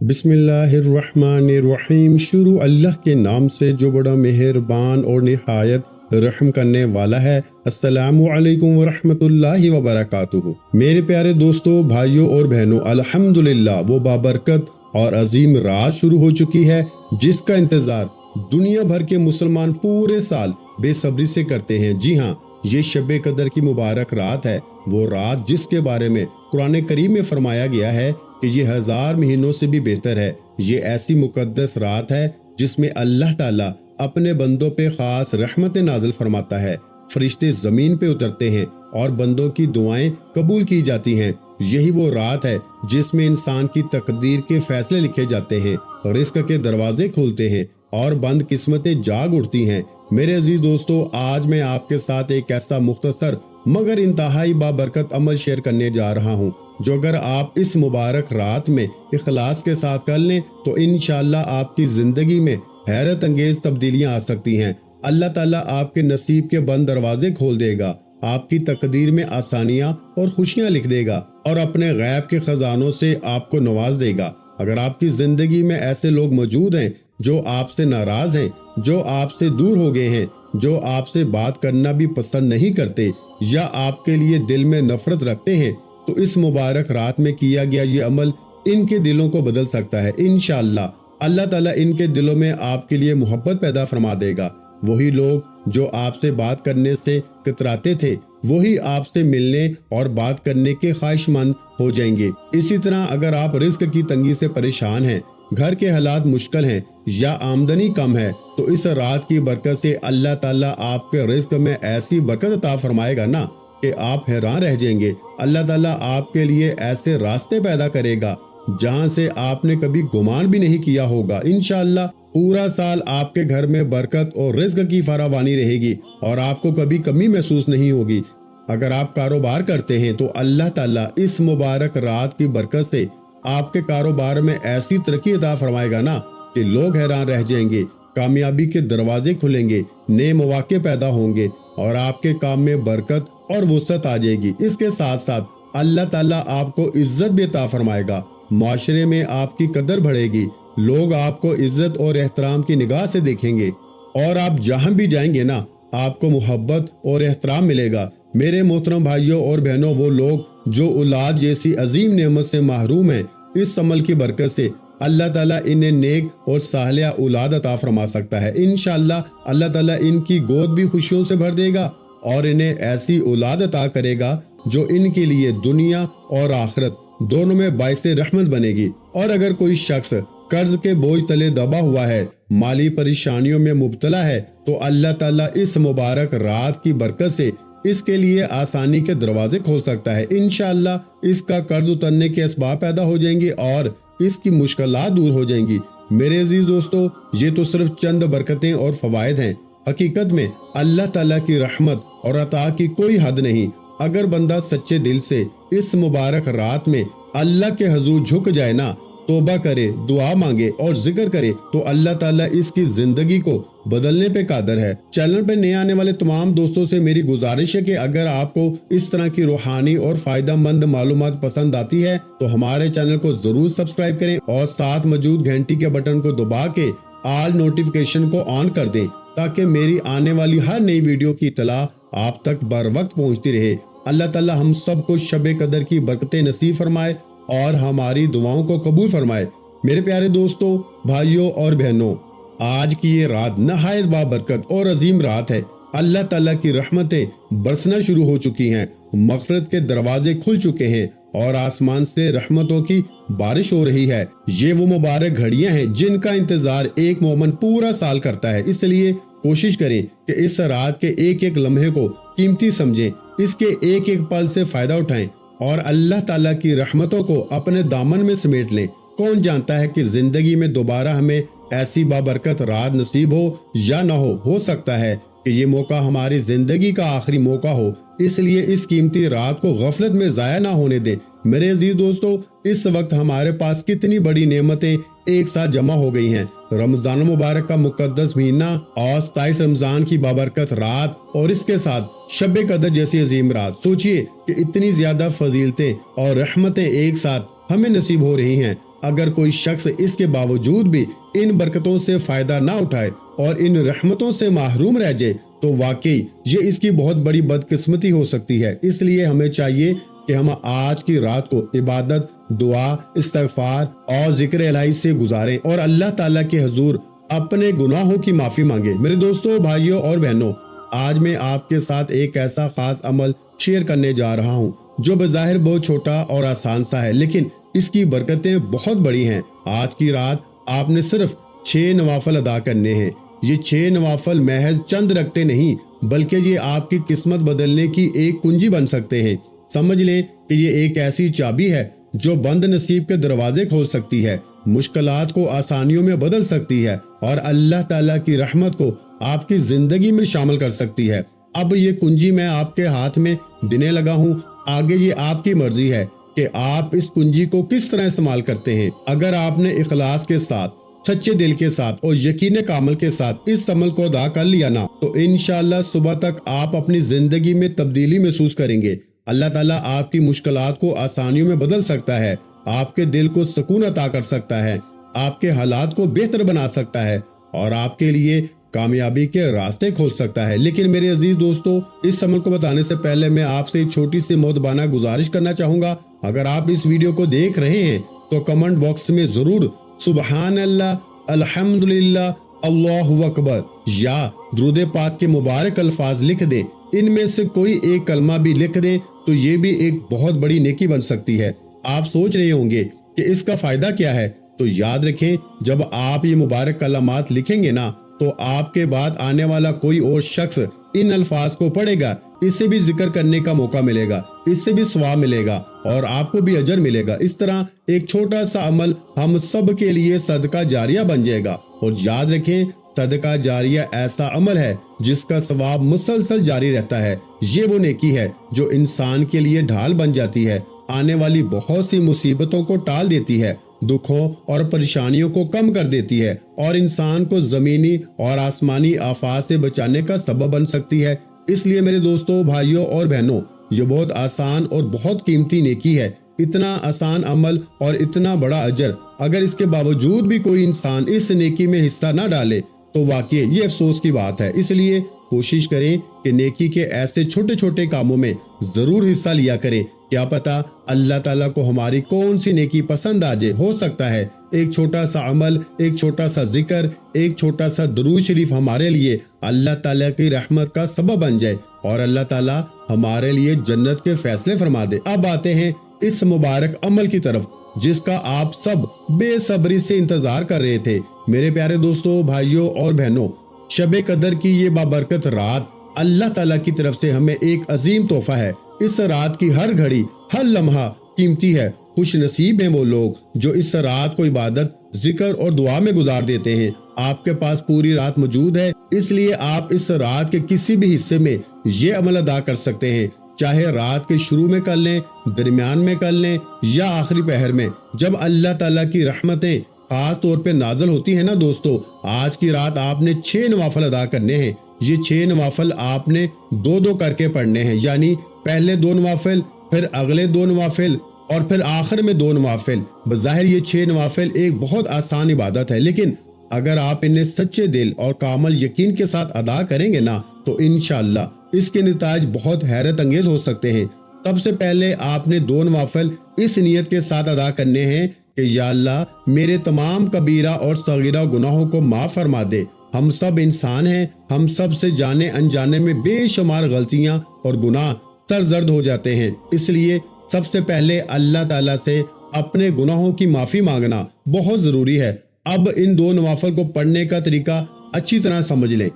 بسم اللہ الرحمن الرحیم۔ شروع اللہ کے نام سے جو بڑا مہربان اور نہایت رحم کرنے والا ہے۔ السلام علیکم ورحمۃ اللہ وبرکاتہ۔ میرے پیارے دوستو، بھائیوں اور بہنوں، الحمدللہ وہ بابرکت اور عظیم رات شروع ہو چکی ہے جس کا انتظار دنیا بھر کے مسلمان پورے سال بے صبری سے کرتے ہیں۔ جی ہاں، یہ شب قدر کی مبارک رات ہے، وہ رات جس کے بارے میں قرآن کریم میں فرمایا گیا ہے کہ یہ 1000 مہینوں سے بھی بہتر ہے۔ یہ ایسی مقدس رات ہے جس میں اللہ تعالیٰ اپنے بندوں پہ خاص رحمت نازل فرماتا ہے، فرشتے زمین پہ اترتے ہیں اور بندوں کی دعائیں قبول کی جاتی ہیں۔ یہی وہ رات ہے جس میں انسان کی تقدیر کے فیصلے لکھے جاتے ہیں، رزق کے دروازے کھولتے ہیں اور بند قسمتیں جاگ اٹھتی ہیں۔ میرے عزیز دوستو، آج میں آپ کے ساتھ ایک ایسا مختصر مگر انتہائی بابرکت عمل شیئر کرنے جا رہا ہوں جو اگر آپ اس مبارک رات میں اخلاص کے ساتھ کر لیں تو انشاءاللہ آپ کی زندگی میں حیرت انگیز تبدیلیاں آ سکتی ہیں۔ اللہ تعالیٰ آپ کے نصیب کے بند دروازے کھول دے گا، آپ کی تقدیر میں آسانیاں اور خوشیاں لکھ دے گا اور اپنے غیب کے خزانوں سے آپ کو نواز دے گا۔ اگر آپ کی زندگی میں ایسے لوگ موجود ہیں جو آپ سے ناراض ہیں، جو آپ سے دور ہو گئے ہیں، جو آپ سے بات کرنا بھی پسند نہیں کرتے یا آپ کے لیے دل میں نفرت رکھتے ہیں، تو اس مبارک رات میں کیا گیا یہ عمل ان کے دلوں کو بدل سکتا ہے۔ انشاءاللہ اللہ تعالیٰ ان کے دلوں میں آپ کے لیے محبت پیدا فرما دے گا۔ وہی لوگ جو آپ سے بات کرنے سے کتراتے تھے، وہی آپ سے ملنے اور بات کرنے کے خواہش مند ہو جائیں گے۔ اسی طرح اگر آپ رزق کی تنگی سے پریشان ہیں، گھر کے حالات مشکل ہیں یا آمدنی کم ہے، تو اس رات کی برکت سے اللہ تعالیٰ آپ کے رزق میں ایسی برکت عطا فرمائے گا نا کہ آپ حیران رہ جائیں گے۔ اللہ تعالیٰ آپ کے لیے ایسے راستے پیدا کرے گا جہاں سے آپ نے کبھی گمان بھی نہیں کیا ہوگا۔ انشاءاللہ پورا سال آپ کے گھر میں برکت اور رزق کی فراوانی رہے گی اور آپ کو کبھی کمی محسوس نہیں ہوگی۔ اگر آپ کاروبار کرتے ہیں تو اللہ تعالیٰ اس مبارک رات کی برکت سے آپ کے کاروبار میں ایسی ترقی عطا فرمائے گا نا کہ لوگ حیران رہ جائیں گے، کامیابی کے دروازے کھلیں گے، نئے مواقع پیدا ہوں گے اور آپ کے کام میں برکت اور وسعت آ جائے گی۔ اس کے ساتھ ساتھ اللہ تعالیٰ آپ کو عزت بھی عطا فرمائے گا، معاشرے میں آپ کی قدر بڑھے گی، لوگ آپ کو عزت اور احترام کی نگاہ سے دیکھیں گے اور آپ جہاں بھی جائیں گے نا آپ کو محبت اور احترام ملے گا۔ میرے محترم بھائیوں اور بہنوں، وہ لوگ جو اولاد جیسی عظیم نعمت سے محروم ہیں، اس عمل کی برکت سے اللہ تعالیٰ انہیں نیک اور صالحہ اولاد عطا فرما سکتا ہے۔ انشاءاللہ اللہ تعالیٰ ان کی گود بھی خوشیوں سے بھر دے گا اور انہیں ایسی اولاد عطا کرے گا جو ان کے لیے دنیا اور آخرت دونوں میں باعث رحمت بنے گی۔ اور اگر کوئی شخص قرض کے بوجھ تلے دبا ہوا ہے، مالی پریشانیوں میں مبتلا ہے، تو اللہ تعالیٰ اس مبارک رات کی برکت سے اس کے لیے آسانی کے دروازے کھول سکتا ہے۔ انشاءاللہ اس کا قرض اترنے کے اسباب پیدا ہو جائیں گے اور اس کی مشکلات دور ہو جائیں گی۔ میرے عزیز دوستو، یہ تو صرف چند برکتیں اور فوائد ہیں، حقیقت میں اللہ تعالیٰ کی رحمت اور عطا کی کوئی حد نہیں۔ اگر بندہ سچے دل سے اس مبارک رات میں اللہ کے حضور جھک جائے نا، توبہ کرے، دعا مانگے اور ذکر کرے، تو اللہ تعالیٰ اس کی زندگی کو بدلنے پہ قادر ہے۔ چینل پہ نئے آنے والے تمام دوستوں سے میری گزارش ہے کہ اگر آپ کو اس طرح کی روحانی اور فائدہ مند معلومات پسند آتی ہے تو ہمارے چینل کو ضرور سبسکرائب کریں اور ساتھ موجود گھنٹی کے بٹن کو دبا کے آل نوٹیفیکیشن کو آن کر دیں تاکہ میری آنے والی ہر نئی ویڈیو کی اطلاع آپ تک بر وقت پہنچتی رہے۔ اللہ تعالیٰ ہم سب کو شب قدر کی برکتیں نصیب فرمائے اور ہماری دعاؤں کو قبول فرمائے۔ میرے پیارے دوستوں، بھائیوں اور بہنوں، آج کی یہ رات نہایت بابرکت اور عظیم رات ہے۔ اللہ تعالیٰ کی رحمتیں برسنا شروع ہو چکی ہیں، مغفرت کے دروازے کھل چکے ہیں اور آسمان سے رحمتوں کی بارش ہو رہی ہے۔ یہ وہ مبارک گھڑیاں ہیں جن کا انتظار ایک مومن پورا سال کرتا ہے۔ اس لیے کوشش کریں کہ اس رات کے ایک ایک لمحے کو قیمتی سمجھیں، اس کے ایک ایک پل سے فائدہ اٹھائیں اور اللہ تعالیٰ کی رحمتوں کو اپنے دامن میں سمیٹ لیں۔ کون جانتا ہے کہ زندگی میں دوبارہ ہمیں ایسی بابرکت رات نصیب ہو یا نہ ہو سکتا ہے کہ یہ موقع ہماری زندگی کا آخری موقع ہو۔ اس لیے اس قیمتی رات کو غفلت میں ضائع نہ ہونے دیں۔ میرے عزیز دوستو، اس وقت ہمارے پاس کتنی بڑی نعمتیں ایک ساتھ جمع ہو گئی ہیں۔ رمضان مبارک کا مقدس مہینہ اور 27 رمضان کی بابرکت رات اور اس کے ساتھ شب قدر جیسی عظیم رات۔ سوچئے کہ اتنی زیادہ فضیلتیں اور رحمتیں ایک ساتھ ہمیں نصیب ہو رہی ہیں۔ اگر کوئی شخص اس کے باوجود بھی ان برکتوں سے فائدہ نہ اٹھائے اور ان رحمتوں سے محروم رہ جائے تو واقعی یہ اس کی بہت بڑی بدقسمتی ہو سکتی ہے۔ اس لیے ہمیں چاہیے کہ ہم آج کی رات کو عبادت، دعا، استغفار اور ذکر الہی سے گزاریں اور اللہ تعالیٰ کے حضور اپنے گناہوں کی معافی مانگیں۔ میرے دوستوں، بھائیوں اور بہنوں، آج میں آپ کے ساتھ ایک ایسا خاص عمل شیئر کرنے جا رہا ہوں جو بظاہر بہت چھوٹا اور آسان سا ہے، لیکن اس کی برکتیں بہت بڑی ہیں۔ آج کی رات آپ نے صرف 6 نوافل ادا کرنے ہیں۔ یہ 6 نوافل محض چند رکعتیں نہیں بلکہ یہ آپ کی قسمت بدلنے کی ایک کنجی بن سکتے ہیں۔ سمجھ لیں کہ یہ ایک ایسی چابی ہے جو بند نصیب کے دروازے کھول سکتی ہے، مشکلات کو آسانیوں میں بدل سکتی ہے اور اللہ تعالیٰ کی رحمت کو آپ کی زندگی میں شامل کر سکتی ہے۔ اب یہ کنجی میں آپ کے ہاتھ میں دینے لگا ہوں، آگے یہ آپ کی مرضی ہے کہ آپ اس کنجی کو کس طرح استعمال کرتے ہیں۔ اگر آپ نے اخلاص کے ساتھ، سچے دل کے ساتھ اور یقین کامل کے ساتھ اس عمل کو ادا کر لیا نا تو انشاءاللہ صبح تک آپ اپنی زندگی میں تبدیلی محسوس کریں گے۔ اللہ تعالیٰ آپ کی مشکلات کو آسانیوں میں بدل سکتا ہے، آپ کے دل کو سکون عطا کر سکتا ہے، آپ کے حالات کو بہتر بنا سکتا ہے اور آپ کے لیے کامیابی کے راستے کھول سکتا ہے۔ لیکن میرے عزیز دوستو، اس عمل کو بتانے سے پہلے میں آپ سے ایک چھوٹی سی مؤدبانہ گزارش کرنا چاہوں گا۔ اگر آپ اس ویڈیو کو دیکھ رہے ہیں تو کمنٹ باکس میں ضرور سبحان اللہ، الحمدللہ، اللہ اکبر یا درود پاک کے مبارک الفاظ لکھ دیں۔ ان میں سے کوئی ایک کلمہ بھی لکھ دیں تو یہ بھی ایک بہت بڑی نیکی بن سکتی ہے۔ آپ سوچ رہے ہوں گے کہ اس کا فائدہ کیا ہے، تو یاد رکھیں جب آپ یہ مبارک کلمات لکھیں گے نا تو آپ کے بعد آنے والا کوئی اور شخص ان الفاظ کو پڑھے گا، اس سے بھی ذکر کرنے کا موقع ملے گا، اس سے بھی ثواب ملے گا اور آپ کو بھی اجر ملے گا۔ اس طرح ایک چھوٹا سا عمل ہم سب کے لیے صدقہ جاریہ بن جائے گا۔ اور یاد رکھیں، صدقہ جاریہ ایسا عمل ہے جس کا ثواب مسلسل جاری رہتا ہے۔ یہ وہ نیکی ہے جو انسان کے لیے ڈھال بن جاتی ہے، آنے والی بہت سی مصیبتوں کو ٹال دیتی ہے، دکھوں اور پریشانیوں کو کم کر دیتی ہے اور انسان کو زمینی اور آسمانی آفات سے بچانے کا سبب بن سکتی ہے۔ اس لیے میرے دوستوں، بھائیوں اور بہنوں، یہ بہت آسان اور بہت قیمتی نیکی ہے۔ اتنا آسان عمل اور اتنا بڑا اجر، اگر اس کے باوجود بھی کوئی انسان اس نیکی میں حصہ نہ ڈالے تو واقعی یہ افسوس کی بات ہے۔ اس لیے کوشش کریں کہ نیکی کے ایسے چھوٹے چھوٹے کاموں میں ضرور حصہ لیا کریں۔ کیا پتا اللہ تعالیٰ کو ہماری کون سی نیکی پسند آ جائے۔ ہو سکتا ہے ایک چھوٹا سا عمل، ایک چھوٹا سا ذکر، ایک چھوٹا سا درود شریف ہمارے لیے اللہ تعالیٰ کی رحمت کا سبب بن جائے اور اللہ تعالیٰ ہمارے لیے جنت کے فیصلے فرما دے۔ اب آتے ہیں اس مبارک عمل کی طرف جس کا آپ سب بے صبری سے انتظار کر رہے تھے۔ میرے پیارے دوستوں، بھائیوں اور بہنوں، شب قدر کی یہ بابرکت رات اللہ تعالیٰ کی طرف سے ہمیں ایک عظیم تحفہ ہے۔ اس رات کی ہر گھڑی، ہر لمحہ قیمتی ہے۔ خوش نصیب ہیں وہ لوگ جو اس رات کو عبادت، ذکر اور دعا میں گزار دیتے ہیں۔ آپ کے پاس پوری رات موجود ہے، اس لیے آپ اس رات کے کسی بھی حصے میں یہ عمل ادا کر سکتے ہیں، چاہے رات کے شروع میں کر لیں، درمیان میں کر لیں یا آخری پہر میں، جب اللہ تعالیٰ کی رحمتیں خاص طور پہ نازل ہوتی ہیں نا دوستو۔ آج کی رات آپ نے 6 نوافل ادا کرنے ہیں۔ یہ 6 نوافل آپ نے 2 کر کے پڑھنے ہیں، یعنی پہلے 2 نوافل، پھر اگلے 2 نوافل اور پھر آخر میں 2 نوافل۔ بظاہر یہ 6 نوافل ایک بہت آسان عبادت ہے، لیکن اگر آپ انہیں سچے دل اور کامل یقین کے ساتھ ادا کریں گے نا تو انشاءاللہ اس کے نتائج بہت حیرت انگیز ہو سکتے ہیں۔ سب سے پہلے آپ نے 2 نوافل اس نیت کے ساتھ ادا کرنے ہیں کہ یا اللہ میرے تمام کبیرہ اور صغیرہ گناہوں کو معاف فرما دے۔ ہم سب انسان ہیں، ہم سب سے جانے انجانے میں بے شمار غلطیاں اور گناہ سرزد ہو جاتے ہیں، اس لیے سب سے پہلے اللہ تعالیٰ سے اپنے گناہوں کی معافی مانگنا بہت ضروری ہے۔ اب ان 2 نوافل کو پڑھنے کا طریقہ اچھی طرح سمجھ لیں۔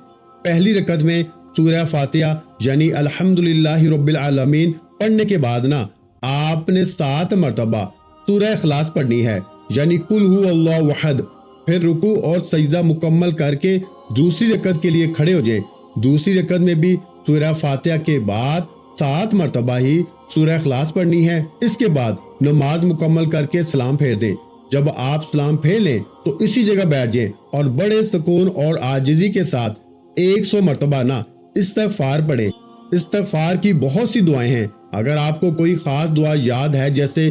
پہلی رکعت میں سورہ فاتحہ یعنی الحمدللہ رب العالمین پڑھنے کے بعد نا آپ نے 7 مرتبہ سورہ اخلاص پڑھنی ہے، یعنی قل هو اللہ احد۔ پھر رکوع اور سجدہ مکمل کر کے دوسری رکعت کے لیے کھڑے ہو جائیں۔ دوسری رکعت میں بھی سورہ فاتحہ کے بعد 7 مرتبہ ہی سورہ اخلاص پڑھنی ہے۔ اس کے بعد نماز مکمل کر کے سلام پھیر دیں۔ جب آپ سلام پھیر لیں تو اسی جگہ بیٹھ جائیں اور بڑے سکون اور عاجزی کے ساتھ 100 مرتبہ نا استغفار پڑھیں۔ استغفار کی بہت سی دعائیں ہیں، اگر آپ کو کوئی خاص دعا یاد ہے جیسے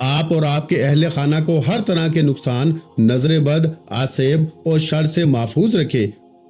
آپ اور آپ کے اہل خانہ کو ہر طرح کے نقصان، نظر بد، آسیب اور شر سے محفوظ رکھے،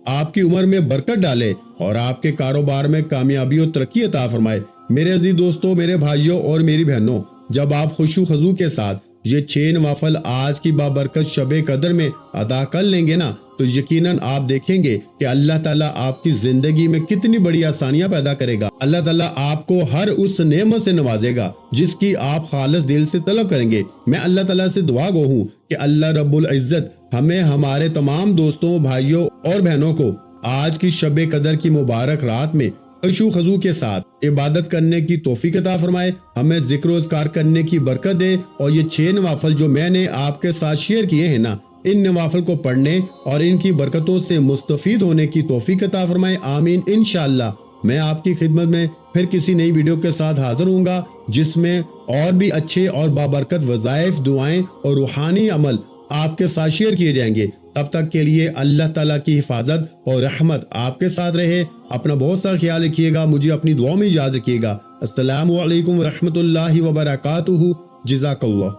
آپ کی عمر میں برکت ڈالے اور آپ کے کاروبار میں کامیابی اور ترقی عطا فرمائے۔ میرے عزیز دوستو، میرے بھائیوں اور میری بہنوں، جب آپ خوشو خضو کے ساتھ یہ 6 نوافل آج کی بابرکت شب قدر میں ادا کر لیں گے نا، تو یقیناً آپ دیکھیں گے کہ اللہ تعالیٰ آپ کی زندگی میں کتنی بڑی آسانیاں پیدا کرے گا۔ اللہ تعالیٰ آپ کو ہر اس نعمت سے نوازے گا جس کی آپ خالص دل سے طلب کریں گے۔ میں اللہ تعالیٰ سے دعا گو ہوں کہ اللہ رب العزت ہمیں ہمارے تمام دوستوں، بھائیوں اور بہنوں کو آج کی شب قدر کی مبارک رات میں خشوع و خضوع کے ساتھ عبادت کرنے کی توفیق عطا فرمائے، ہمیں ذکر و اذکار کرنے کی برکت دے، اور یہ 6 نوافل جو میں نے آپ کے ساتھ شیئر کیے ہیں نا، ان نوافل کو پڑھنے اور ان کی برکتوں سے مستفید ہونے کی توفیق عطا فرمائے، آمین۔ انشاءاللہ میں آپ کی خدمت میں پھر کسی نئی ویڈیو کے ساتھ حاضر ہوں گا، جس میں اور بھی اچھے اور بابرکت وظائف، دعائیں اور روحانی عمل آپ کے ساتھ شیئر کیے جائیں گے۔ تب تک کے لیے اللہ تعالیٰ کی حفاظت اور رحمت آپ کے ساتھ رہے۔ اپنا بہت سا خیال رکھیے گا، مجھے اپنی دعاؤں میں یاد رکھیے گا۔ السلام علیکم ورحمۃ اللہ وبرکاتہ۔ جزاک اللہ۔